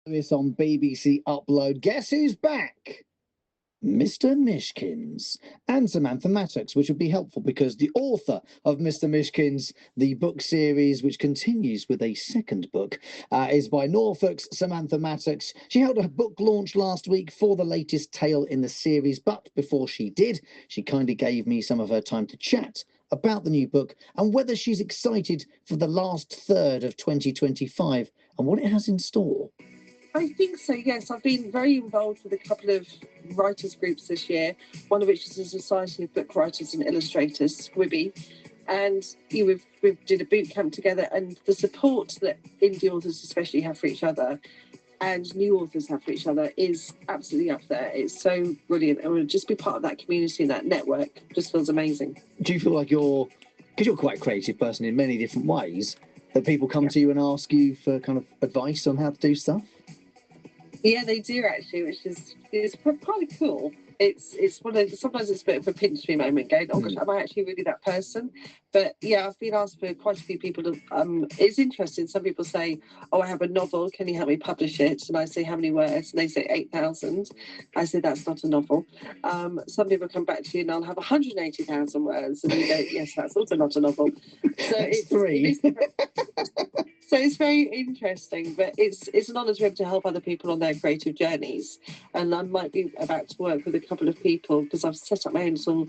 This on BBC Upload. Guess who's back? Mr. Mishkins and Samantha Mattocks, which would be helpful because the author of Mr. Mishkins, the book series, which continues with a second book, is by Norfolk's Samantha Mattocks. She held a book launch last week for the latest tale in the series, but before she did, she kindly gave me some of her time to chat about the new book and whether she's excited for the last third of 2025 and what it has in store. I think so, yes. I've been very involved with a couple of writers' groups this year, one of which is the Society of Book Writers and Illustrators, SWIBI. And we've did a boot camp together, and the support that indie authors especially have for each other and new authors have for each other is absolutely up there. It's so brilliant. And just be part of that community and that network just feels amazing. Do you feel like because you're quite a creative person in many different ways, that people come to you and ask you for kind of advice on how to do stuff? Yeah, they do actually, which is probably cool. It's one of sometimes it's a bit of a pinch me moment going, oh gosh, am I actually really that person? But yeah, I've been asked for quite a few people to, it's interesting. Some people say, oh, I have a novel, can you help me publish it? And I say, how many words? And they say 8,000. I say, that's not a novel. Some people come back to you and I'll have 180,000 words. And you go, yes, that's also not a novel. So it's three. So it's very interesting, but it's an honour to be able to help other people on their creative journeys. And I might be about to work with a couple of people because I've set up my own little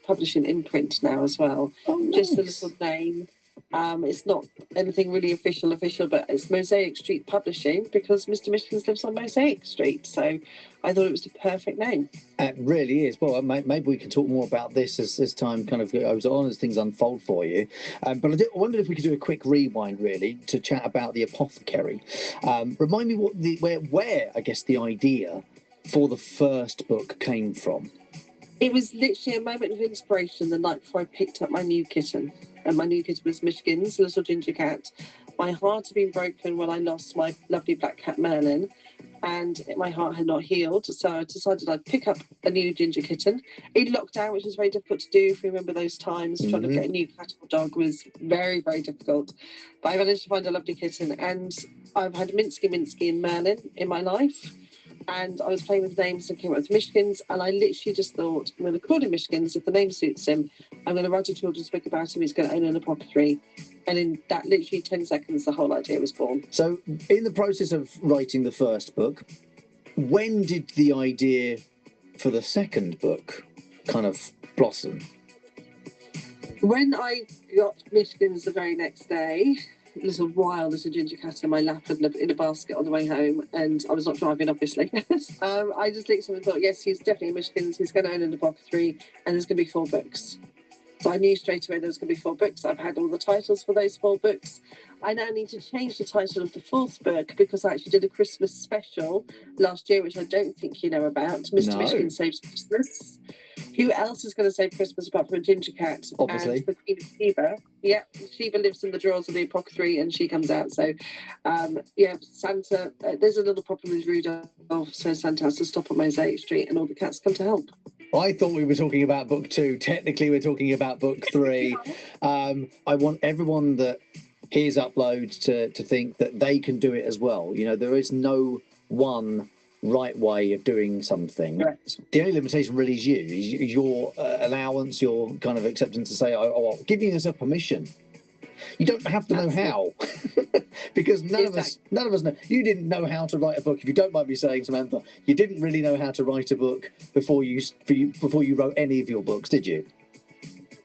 publishing imprint now as well. Oh, nice. Just a little name. It's not anything really official, but it's Mosaic Street Publishing because Mr. Mishkins lives on Mosaic Street. So I thought it was the perfect name. It really is. Well, maybe we can talk more about this as time kind of goes on, as things unfold for you. But I wondered if we could do a quick rewind, really, to chat about The Apothecary. Remind me where I guess the idea for the first book came from. It was literally a moment of inspiration the night before I picked up my new kitten. And my new kitten was Mishkins, a little ginger cat. My heart had been broken when I lost my lovely black cat Merlin, and my heart had not healed. So I decided I'd pick up a new ginger kitten in lockdown, which was very difficult to do. If you remember those times, trying to get a new cat or dog was very, very difficult. But I managed to find a lovely kitten, and I've had Minsky and Merlin in my life. And I was playing with names and came up with Mishkins, and I literally just thought, I'm going to call him Mishkins. If the name suits him, I'm going to write a children's book about him. He's going to own an apothecary. And in that literally 10 seconds, the whole idea was born. So in the process of writing the first book, when did the idea for the second book kind of blossom? When I got Mishkins the very next day, little ginger cat in my lap in a basket on the way home, and I was not driving, obviously. I just looked at him and thought, yes, he's definitely Mishkins. He's going to own an apothecary, and there's going to be 4 books. So I knew straight away there was going to be 4 books. I've had all the titles for those 4 books. I now need to change the title of the 4th book because I actually did a Christmas special last year, which I don't think you know about. Mr. Mishkin Saves Christmas. Who else is going to save Christmas apart from a ginger cat? Obviously. And the Queen of Sheba. Yeah, Sheba lives in the drawers of the apothecary and she comes out. So, Santa, there's a little problem with Rudolph, so Santa has to stop on Mosaic Street and all the cats come to help. I thought we were talking about book 2. Technically, we're talking about book 3. I want everyone that hears Upload to think that they can do it as well. You know, there is no one right way of doing something. Correct. The only limitation really is your allowance, your kind of acceptance to say, oh, giving yourself permission. You don't have to know how, because none of us know. You didn't know how to write a book. If you don't mind me saying, Samantha, you didn't really know how to write a book before you wrote any of your books, did you?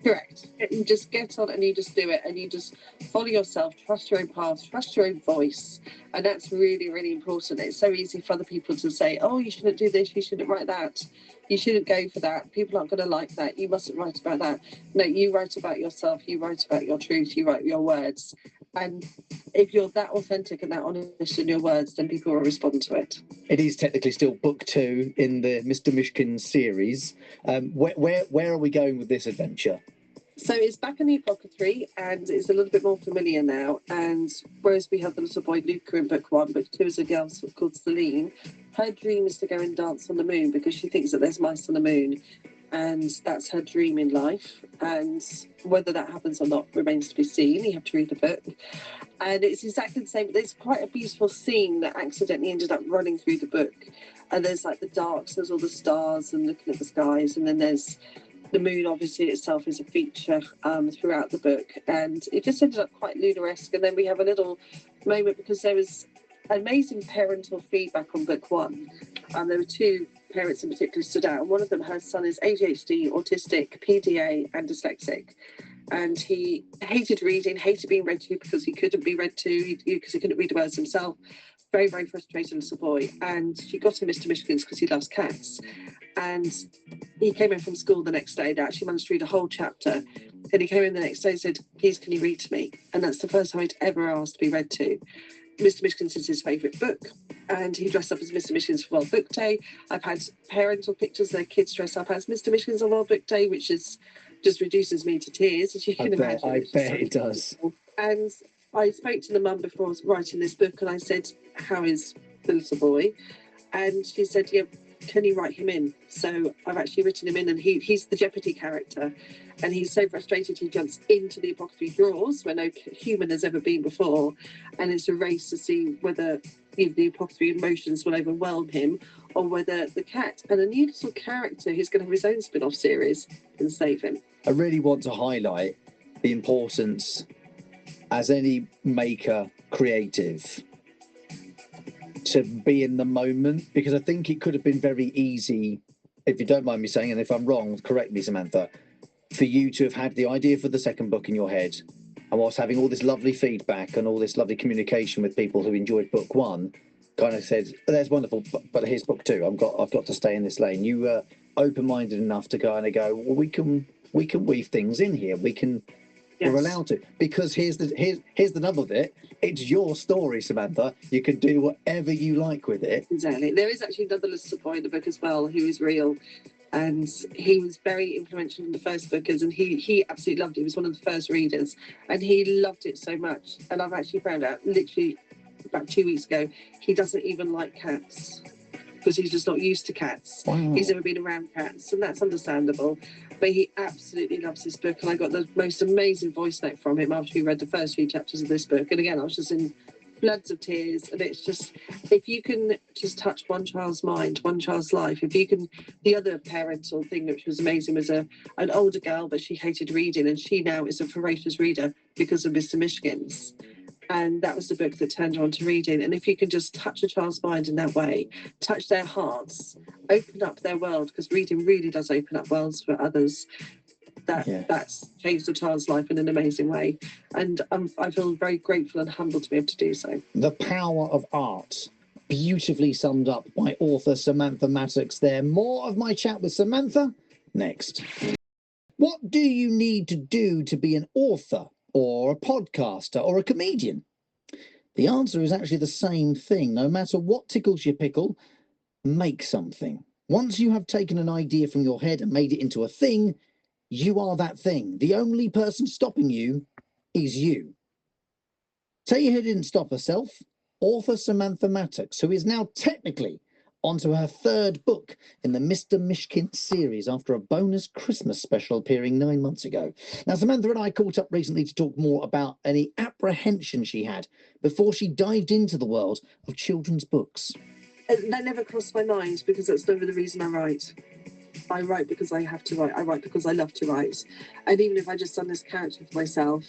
Correct. You just get on and you just do it, and you just follow yourself, trust your own path, trust your own voice. And that's really, really important. It's so easy for other people to say, oh, you shouldn't do this, you shouldn't write that, you shouldn't go for that, people aren't going to like that, you mustn't write about that. No, you write about yourself, you write about your truth, you write your words. And if you're that authentic and that honest in your words, then people will respond to it. It is technically still book 2 in the Mr. Mishkins series. Where are we going with this adventure? So it's back in the apothecary, and it's a little bit more familiar now. And whereas we had the little boy Luca in book 1, book 2 is a girl called Celine. Her dream is to go and dance on the moon because she thinks that there's mice on the moon. and that's her dream in life. And whether that happens or not remains to be seen. You have to read the book. And it's exactly the same. There's quite a beautiful scene that accidentally ended up running through the book. And there's like the darks, there's all the stars and looking at the skies. And then there's the moon, obviously, itself is a feature throughout the book. And it just ended up quite lunaresque. And then we have a little moment because there was amazing parental feedback on book one. There were two parents in particular stood out. And one of them, her son is ADHD, autistic, PDA, and dyslexic. And he hated reading, hated being read to because he couldn't be read to, because he couldn't read the words himself. Very, very frustrated little boy. And she got him Mr. Mishkins because he loves cats. And he came in from school the next day. They actually managed to read a whole chapter. And he came in the next day and said, "Please, can you read to me?" And that's the first time he'd ever asked to be read to. Mr. Mishkins is his favourite book. And he dressed up as Mr. Mishkins for World Book Day. I've had parental pictures of their kids dress up as Mr. Mishkins on World Book Day, which is just reduces me to tears, as you can imagine. I bet it does. And I spoke to the mum before I was writing this book, and I said, "How is the little boy?" And she said, "Yeah, can you write him in?" So I've actually written him in, and he's the Jeopardy character. And he's so frustrated he jumps into the apocryphal drawers where no human has ever been before. And it's a race to see whether the apocryphal emotions will overwhelm him or whether the cat and a new little character who's going to have his own spin-off series can save him. I really want to highlight the importance, as any maker creative, to be in the moment, because I think it could have been very easy, if you don't mind me saying, and if I'm wrong, correct me, Samantha, for you to have had the idea for the second book in your head, and whilst having all this lovely feedback and all this lovely communication with people who enjoyed book one, kind of said, "That's wonderful, but here's book two. I've got to stay in this lane." You were open-minded enough to kind of go, "Well, we can weave things in here. We're allowed to," because here's the nub of it. It's your story, Samantha. You can do whatever you like with it. Exactly. There is actually another little boy in the book as well who is real, and he was very influential in the first book, and he absolutely loved it. He was one of the first readers, and he loved it so much. And I've actually found out literally about 2 weeks ago he doesn't even like cats because he's just not used to cats. Wow. He's never been around cats, and that's understandable. But he absolutely loves this book, and I got the most amazing voice note from him after he read the first few chapters of this book. And again, I was just in floods of tears. And it's just, if you can just touch one child's mind, one child's life, if you can. The other parental thing which was amazing was an older girl, but she hated reading, and she now is a voracious reader because of Mr. Mishkins. And that was the book that turned her on to reading. And if you can just touch a child's mind in that way, touch their hearts, open up their world, because reading really does open up worlds for others, that's changed a child's life in an amazing way. And I feel very grateful and humbled to be able to do so. The power of art, beautifully summed up by author Samantha Mattocks there. More of my chat with Samantha next. What do you need to do to be an author, or a podcaster, or a comedian? The answer is actually the same thing. No matter what tickles your pickle, make something. Once you have taken an idea from your head and made it into a thing, you are that thing. The only person stopping you is you. Tell you who didn't stop herself? Author Samantha Mattocks, who is now technically onto her third book in the Mr. Mishkins series after a bonus Christmas special appearing 9 months ago. Now, Samantha and I caught up recently to talk more about any apprehension she had before she dived into the world of children's books. That never crossed my mind, because that's never the reason I write. I write because I have to write. I write because I love to write. And even if I just done this character for myself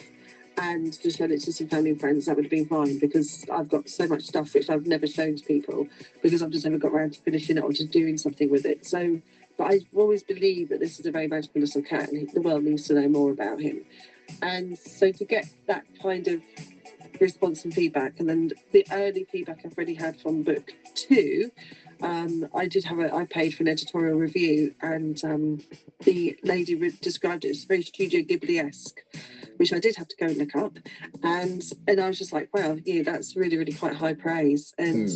and just showed it to some family and friends, that would have been fine, because I've got so much stuff which I've never shown to people because I've just never got around to finishing it or just doing something with it. So, but I always believe that this is a very magical little cat and the world needs to know more about him. And so to get that kind of response and feedback, and then the early feedback I've already had from book two, I paid for an editorial review, and the lady described it as very Studio Ghibli-esque, which I did have to go and look up, and I was just like, wow, yeah, that's really, really quite high praise. And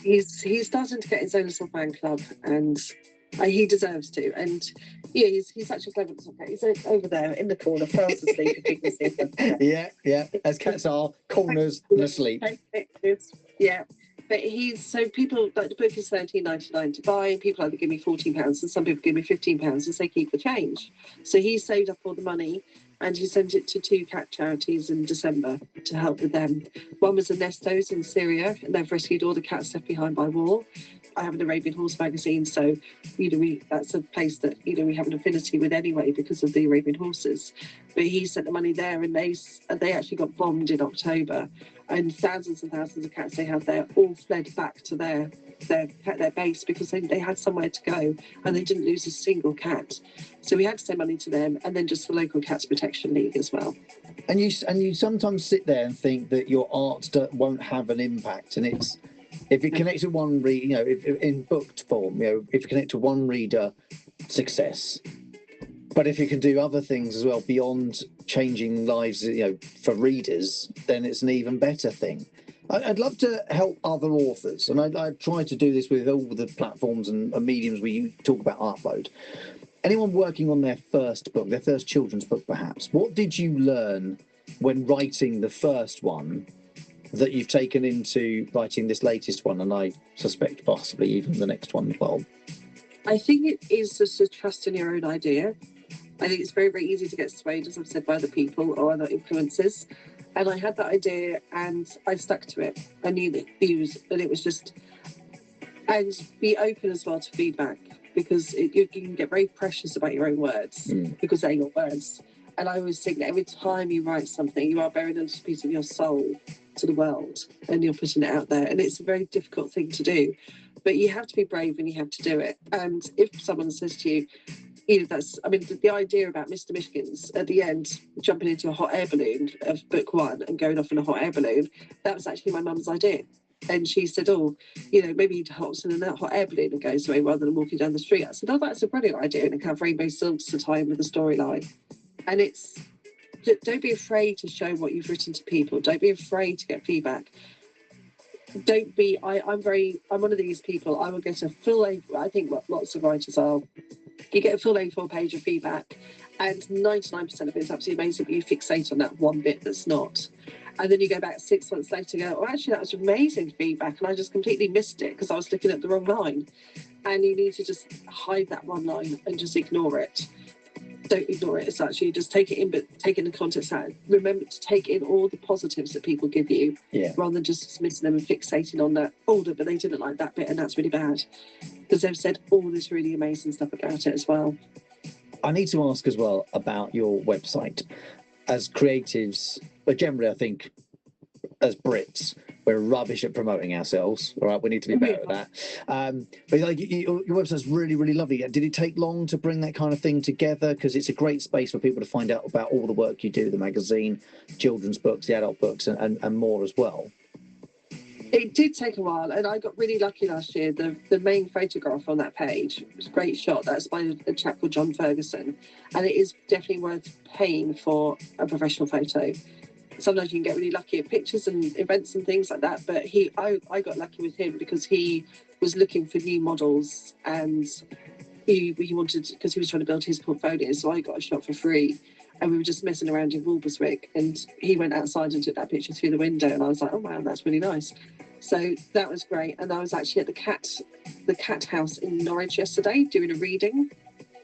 he's starting to get his own little fan club, and he deserves to. And yeah, he's such a clever little cat. He's over there in the corner, fast asleep, if you can see him. Yeah, as cats are, corners and asleep. Yeah. but so people, like, the book is £13.99 to buy. People either give me £14 and some people give me £15 and say keep the change. So he saved up all the money and he sent it to 2 cat charities in December to help with them. One was the Nestos in Syria, and they've rescued all the cats left behind by war. I have an Arabian Horse magazine, so that's a place that we have an affinity with anyway because of the Arabian horses. But he sent the money there, and they actually got bombed in October, and thousands of cats they had there all fled back to their base because they had somewhere to go, and they didn't lose a single cat. So we had to send money to them, and then just the local Cats Protection League as well. And you sometimes sit there and think that your art won't have an impact, and it's. If it connects to one reader, if in booked form, if you connect to one reader, success. But if you can do other things as well beyond changing lives, for readers, then it's an even better thing. I'd love to help other authors, and I try to do this with all the platforms and mediums where you talk about Upload. Anyone working on their first book, their first children's book, perhaps, what did you learn when writing the first one that you've taken into writing this latest one, and I suspect possibly even the next one as well? I think it is just a trust in your own idea. I think it's very, very easy to get swayed, as I've said, by other people or other influences. And I had that idea and I stuck to it. I knew the views, and it was just, and be open as well to feedback, because you can get very precious about your own words because they're your words. And I always think that every time you write something, you are burying a piece of your soul to the world and you're putting it out there. And it's a very difficult thing to do, but you have to be brave and you have to do it. And if someone says to you, the idea about Mr. Mishkins at the end, jumping into a hot air balloon of book 1 and going off in a hot air balloon, that was actually my mum's idea. And she said, maybe you'd hop in a hot air balloon and goes away rather than walking down the street. I said, that's a brilliant idea. And it can have rainbow silks to tie in with the storyline. And don't be afraid to show what you've written to people. Don't be afraid to get feedback. I'm one of these people. I will get a full I think what lots of writers are. You get a full A4 page of feedback, and 99% of it is absolutely amazing, but you fixate on that one bit that's not. And then you go back 6 months later and go, actually, that was amazing feedback, and I just completely missed it because I was looking at the wrong line. And you need to just hide that one line and just ignore it. Don't ignore it as such. You just take it in, but take in the context out. Remember to take in all the positives that people give you, rather than just dismissing them and fixating on that older, but they didn't like that bit and that's really bad, because they've said all this really amazing stuff about it as well. I need to ask as well about your website. As creatives, but generally I think as Brits, we're rubbish at promoting ourselves. All right, we need to be better at that. But your website's really, really lovely. Did it take long to bring that kind of thing together? Because it's a great space for people to find out about all the work you do, the magazine, children's books, the adult books, and more as well. It did take a while, and I got really lucky last year. The main photograph on that page was a great shot. That's by a chap called John Ferguson, and it is definitely worth paying for a professional photo. Sometimes you can get really lucky at pictures and events and things like that, but I got lucky with him because he was looking for new models, and he wanted, because he was trying to build his portfolio, so I got a shot for free. And we were just messing around in Walberswick, and he went outside and took that picture through the window, and I was like, oh wow, that's really nice. So that was great. And I was actually at the cat house in Norwich yesterday doing a reading.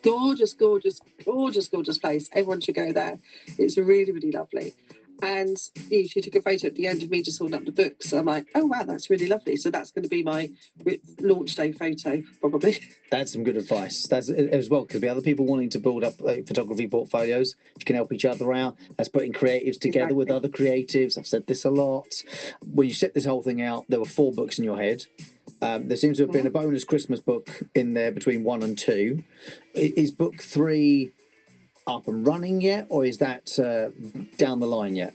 Gorgeous, gorgeous, gorgeous, gorgeous place. Everyone should go there. It's really, really lovely. And she took a photo at the end of me just holding up the books. So I'm like, oh wow, that's really lovely. So that's going to be my launch day photo, probably. That's some good advice. That's as well, because the other people wanting to build up photography portfolios, you can help each other out. That's putting creatives together with other creatives. I've said this a lot. When you set this whole thing out, there were 4 books in your head. There seems to have been a bonus Christmas book in there between 1 and 2. Is book 3 up and running yet, or is that down the line yet?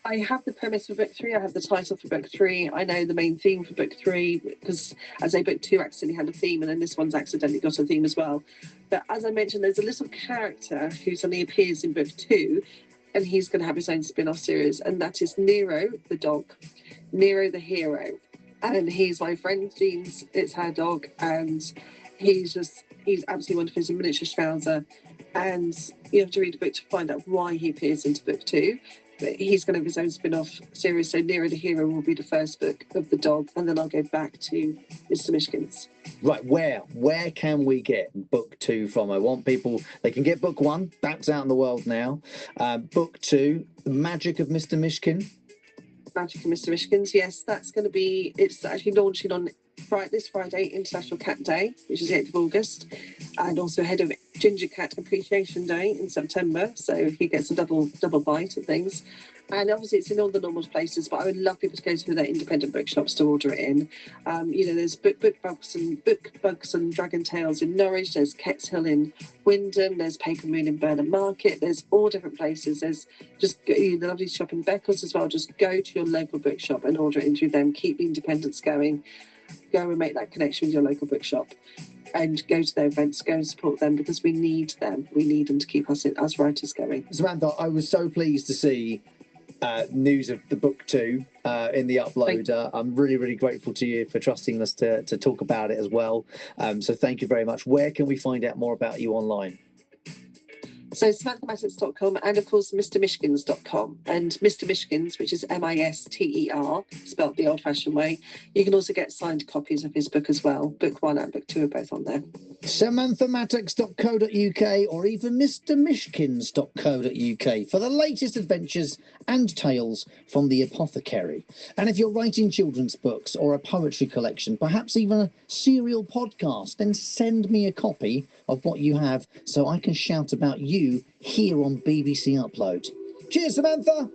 I have the premise for book 3. I have the title for book 3. I know the main theme for book 3, because as I book 2 accidentally had a theme, and then this one's accidentally got a theme as well. But as I mentioned, there's a little character who suddenly appears in book 2, and he's going to have his own spin-off series, and that is Nero the dog, Nero the hero. And he's my friend Jean's, it's her dog, and he's absolutely wonderful. He's a miniature Schnauzer, and you have to read the book to find out why he appears into book 2. he's going to have his own spin-off series. So Nearer the Hero will be the first book of the dog, and then I'll go back to Mr. Mishkins. Right, where can we get book 2 from? I want people, they can get book 1, that's out in the world now. Book 2, The Magic of Mister Mishkin. Magic of Mister Mishkins, yes, that's going to be, it's actually launching on this Friday, International Cat Day, which is the 8th of August, and also ahead of Ginger Cat Appreciation Day in September, so he gets a double bite of things. And obviously it's in all the normal places, but I would love people to go to their independent bookshops to order it in. There's book bugs and Dragon Tales in Norwich, there's Ketts Hill in Wyndham, there's Paper Moon in Burnham Market, there's all different places. There's just the lovely shop in Beccles as well. Just go to your local bookshop and order it in through them. Keep the independence going. Go and make that connection with your local bookshop, and go to their events, go and support them, because we need them. We need them to keep us writers going. Samantha, I was so pleased to see news of the book 2 in the upload. I'm really grateful to you for trusting us to talk about it as well. So thank you very much. Where can we find out more about you online? So SamanthaMattocks.com, and of course MrMishkins.com, and Mr. Mishkins, which is Mister, spelled the old-fashioned way. You can also get signed copies of his book as well. Book 1 and book 2 are both on there. SamanthaMattocks.co.uk or even MrMishkins.co.uk for the latest adventures and tales from the apothecary. And if you're writing children's books or a poetry collection, perhaps even a serial podcast, then send me a copy of what you have so I can shout about you here on BBC Upload. Cheers, Samantha!